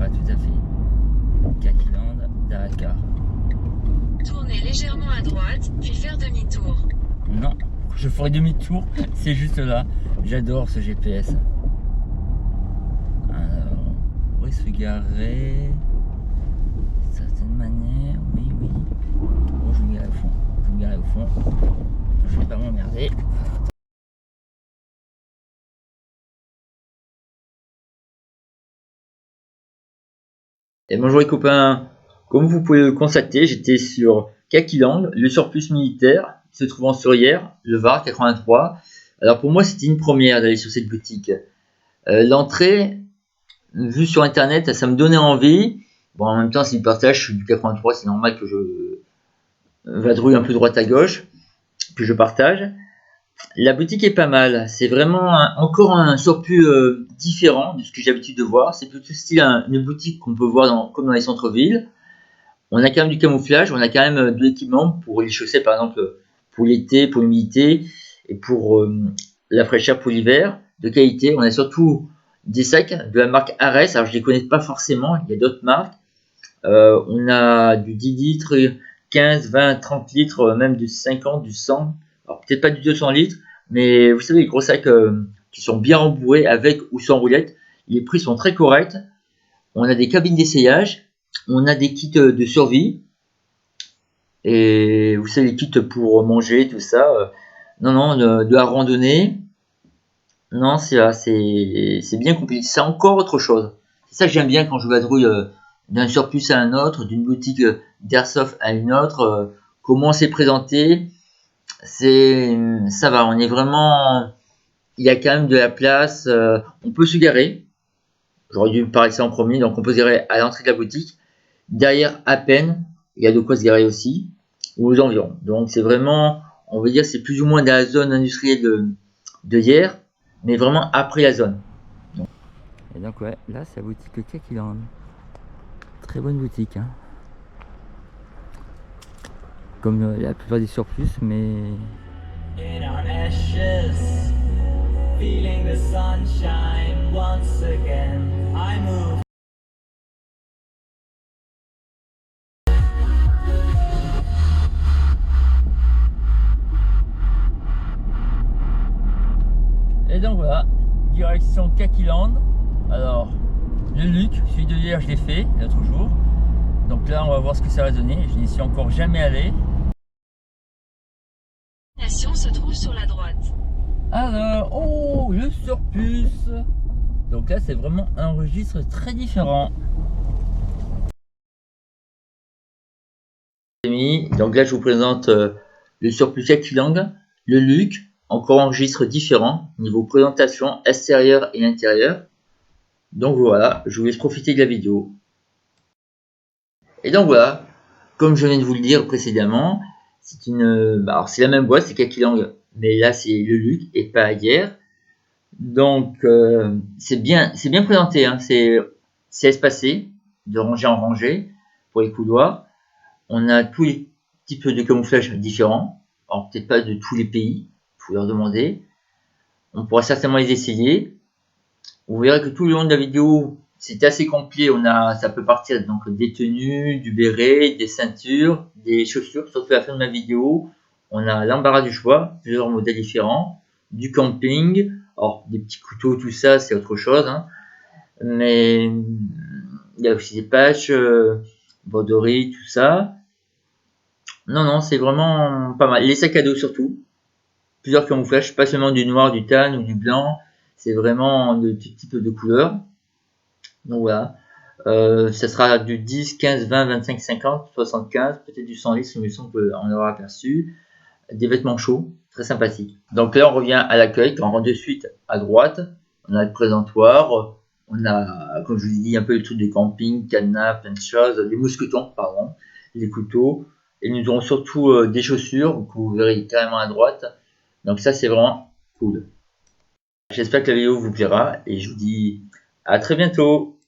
Voilà, tout à fait. Kakiland, Dakar. Tournez légèrement à droite, puis faire demi-tour. Non, je ferai demi-tour, c'est juste là. J'adore ce GPS. Alors, où est-ce se garer? D'une certaine manière, oui. Bon, je vais me garer au fond. Je vais me garer au fond. Je vais pas m'emmerder. Et bonjour les copains, comme vous pouvez le constater, j'étais sur Kakiland, le surplus militaire, se trouvant sur hier, le Var 83. Alors pour moi c'était une première d'aller sur cette boutique. L'entrée, vue sur internet, ça me donnait envie. Bon, en même temps c'est du partage, je suis du 83, c'est normal que je vadrouille un peu droite à gauche, puis je partage. La boutique est pas mal, c'est vraiment encore un surplus différent de ce que j'ai l'habitude de voir. C'est plutôt style une boutique qu'on peut voir comme dans les centres-villes. On a quand même du camouflage, on a quand même de l'équipement pour les chaussettes par exemple pour l'été, pour l'humidité et pour la fraîcheur pour l'hiver, de qualité. On a surtout des sacs de la marque Ares, alors je les connais pas forcément, il y a d'autres marques. On a du 10 litres, 15, 20, 30 litres, même du 50, du 100. Alors peut-être pas du 200 litres, mais vous savez les gros sacs qui sont bien rembourrés avec ou sans roulette. Les prix sont très corrects. On a des cabines d'essayage, on a des kits de survie. Et vous savez, les kits pour manger, tout ça. Non, de la randonnée. Non, c'est bien compliqué. C'est encore autre chose. C'est ça que j'aime bien quand je vadrouille d'un surplus à un autre, d'une boutique d'airsoft à une autre. Comment c'est présenté, ça va. On est vraiment, il y a quand même de la place. On peut se garer. J'aurais dû parler de ça en premier. Donc on peut se garer à l'entrée de la boutique. Derrière, à peine, il y a de quoi se garer aussi, ou aux environs. Donc c'est vraiment, on va dire, c'est plus ou moins dans la zone industrielle de hier, mais vraiment après la zone. Et donc ouais, là c'est la boutique Kakiland. Très bonne boutique, hein. Comme la plupart des surplus, mais... In our ashes, feeling the sunshine once again. I move. Et donc voilà, direction Kakiland. Alors, le Luc, celui de hier je l'ai fait l'autre jour. Donc là on va voir ce que ça va donner. Je n'y suis encore jamais allé. La station se trouve sur la droite. Alors, oh, le surplus. Donc là c'est vraiment un registre très différent. Donc là je vous présente le surplus Kakiland, le Luc, encore un registre différent, niveau présentation extérieure et intérieure. Donc voilà, je vous laisse profiter de la vidéo. Et donc voilà, comme je viens de vous le dire précédemment, c'est alors c'est la même boîte, c'est Kakiland, mais là c'est le Luc et pas hier. Donc c'est bien présenté, hein, c'est espacé, de rangée en rangée pour les couloirs. On a tous les types de camouflage différents, alors peut-être pas de tous les pays, il faut leur demander. On pourra certainement les essayer. Vous verrez que tout le long de la vidéo, c'est assez complet. Ça peut partir donc des tenues, du béret, des ceintures, des chaussures. Surtout à la fin de ma vidéo, on a l'embarras du choix, plusieurs modèles différents, du camping, alors des petits couteaux, tout ça, c'est autre chose, hein. Mais il y a aussi des patchs, borderies, tout ça. Non, c'est vraiment pas mal. Les sacs à dos surtout, plusieurs camouflages, pas seulement du noir, du tan ou du blanc. C'est vraiment de tout type de couleurs. Donc voilà. Ça sera du 10, 15, 20, 25, 50, 75, peut-être du 110, il me semble qu'on aura aperçu. Des vêtements chauds, très sympathiques. Donc là, on revient à l'accueil. Quand on rentre de suite à droite, on a le présentoir. On a, comme je vous ai dit, un peu le truc de camping, cadenas, plein de choses. Les mousquetons, pardon, les couteaux. Et nous aurons surtout des chaussures que vous verrez carrément à droite. Donc ça, c'est vraiment cool. J'espère que la vidéo vous plaira et je vous dis à très bientôt.